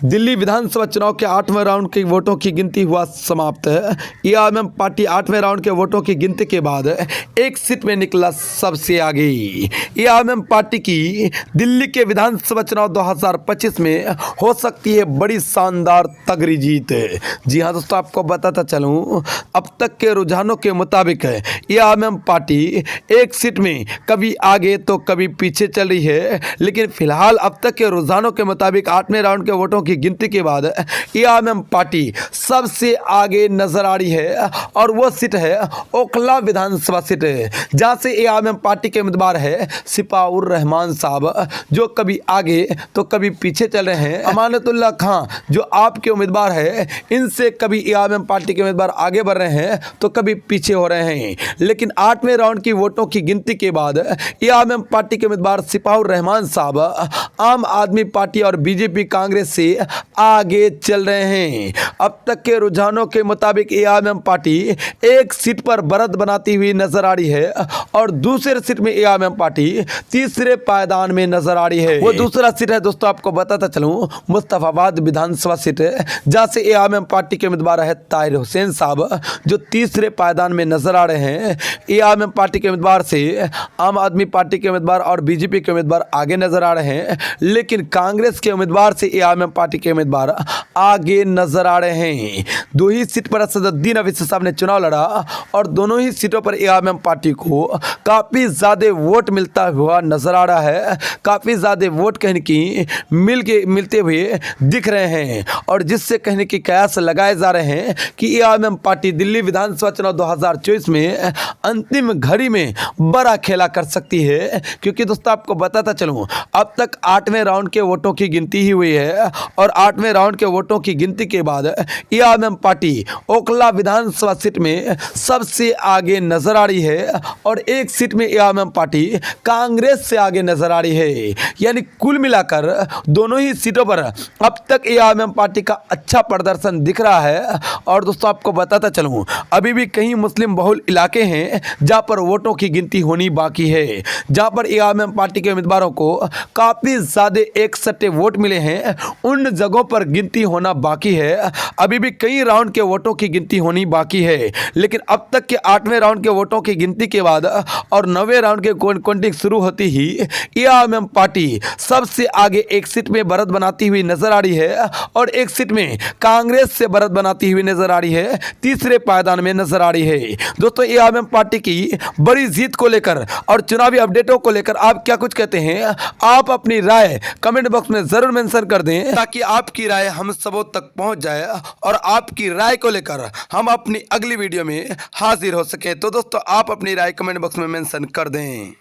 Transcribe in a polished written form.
दिल्ली विधानसभा चुनाव के 8वें राउंड के वोटों की गिनती हुआ समाप्त है। एआईएमआईएम पार्टी 8वें राउंड के वोटों की गिनती के बाद एक सीट में निकला सबसे आगे। एआईएमआईएम पार्टी की दिल्ली के विधानसभा चुनाव 2025 में हो सकती है बड़ी शानदार तगड़ी जीत। जी हाँ दोस्तों, आपको बताता चलूँ, अब तक के रुझानों के मुताबिक एआईएमआईएम पार्टी एक सीट में कभी आगे तो कभी पीछे चल रही है, लेकिन फिलहाल अब तक के रुझानों के मुताबिक 8वें राउंड के वोटों की गिनती के बाद एआईएमआईएम पार्टी सबसे आगे नजर आ रही है और वो सीट है ओखला विधानसभा सीट, जहां से एआईएमआईएम पार्टी के उम्मीदवार है सिपाउर रहमान साहब, जो कभी आगे तो कभी पीछे चल रहे हैं। अमानतुल्लाह खान जो आपके उम्मीदवार है, इनसे कभी एआईएमआईएम पार्टी के उम्मीदवार आगे बढ़ रहे हैं तो कभी पीछे हो रहे हैं। लेकिन 8वें राउंड की वोटों की गिनती के बाद एआईएमआईएम पार्टी के उम्मीदवार सिपाउर रहमान साहब आम आदमी पार्टी और बीजेपी कांग्रेस से आगे चल रहे हैं। अब तक के रुझानों के मुताबिक एआईएमआईएम पार्टी एक सीट पर बढ़त बनाती हुई नजर आ रही है और दूसरे सीट में एआईएमआईएम पार्टी तीसरे पायदान में नजर आ रही है। वो दूसरा सीट है दोस्तों, आपको बताता चलूं, मुस्तफाबाद विधानसभा सीट है, जहां से एआईएमआईएम पार्टी के उम्मीदवार है ताहिर हुसैन साहब, जो तीसरे पायदान में नजर आ रहे हैं। एआईएमआईएम पार्टी के उम्मीदवार से आम आदमी पार्टी के उम्मीदवार और बीजेपी के उम्मीदवार आगे नजर आ रहे हैं, लेकिन कांग्रेस के उम्मीदवार से एआईएमआईएम पार्टी के उम्मीदवार आगे नजर आ रहे हैं। दो ही सीट पर असदुद्दीन अवैसी साहब ने चुनाव लड़ा और दोनों ही सीटों पर एआईएमआईएम पार्टी को काफ़ी ज़्यादा वोट मिलता हुआ नजर आ रहा है। काफ़ी ज़्यादा वोट कहने की मिलते हुए दिख रहे हैं और जिससे कहने की कयास लगाए जा रहे हैं कि एआईएमआईएम पार्टी दिल्ली विधानसभा चुनाव 2024 में अंतिम घड़ी में बड़ा खेला कर सकती है। क्योंकि दोस्तों आपको बताता चलूँ, अब तक 8वें राउंड के वोटों की गिनती ही हुई है और 8वें राउंड के वोटों की गिनती के बाद एआईएमआईएम पार्टी ओखला विधानसभा सीट में सबसे आगे नजर आ रही है और एक सीट में एआईएमआईएम पार्टी कांग्रेस से आगे नजर आ रही है। यानी कुल मिलाकर दोनों ही सीटों पर अब तक एआईएमआईएम पार्टी का अच्छा प्रदर्शन दिख रहा है। और दोस्तों आपको बताता चलूं, अभी भी कई मुस्लिम बहुल इलाके हैं जहां पर वोटों की गिनती होनी बाकी है, जहां पर एआईएमआईएम पार्टी के उम्मीदवारों को काफ़ी ज़्यादा एकसट्ठे वोट मिले हैं। उन जगहों पर गिनती होना बाकी है। अभी भी कई राउंड के वोटों की गिनती होनी बाकी है, लेकिन अब तक के 8वें राउंड के वोटों की गिनती के बाद और 9वें राउंड के काउंटिंग शुरू होती ही एआईएमआईएम पार्टी सबसे आगे एक सीट में बढ़त बनाती हुई नजर आ रही है और एक सीट में कांग्रेस से बढ़त बनाती हुई नजर आ रही है, तीसरे पायदान में नजर आ रही है। दोस्तों एआईएमआईएम पार्टी की बड़ी जीत को लेकर और चुनावी अपडेटों को लेकर आप क्या कुछ कहते हैं? आप अपनी राय कमेंट बॉक्स में जरूर मेंशन कर दें, ताकि आपकी राय हम सबों तक पहुंच जाए और आपकी राय को लेकर हम अपनी अगली वीडियो में हाजिर हो सके। तो दोस्तों आप अपनी राय कमेंट बॉक्स में मेंशन कर दें।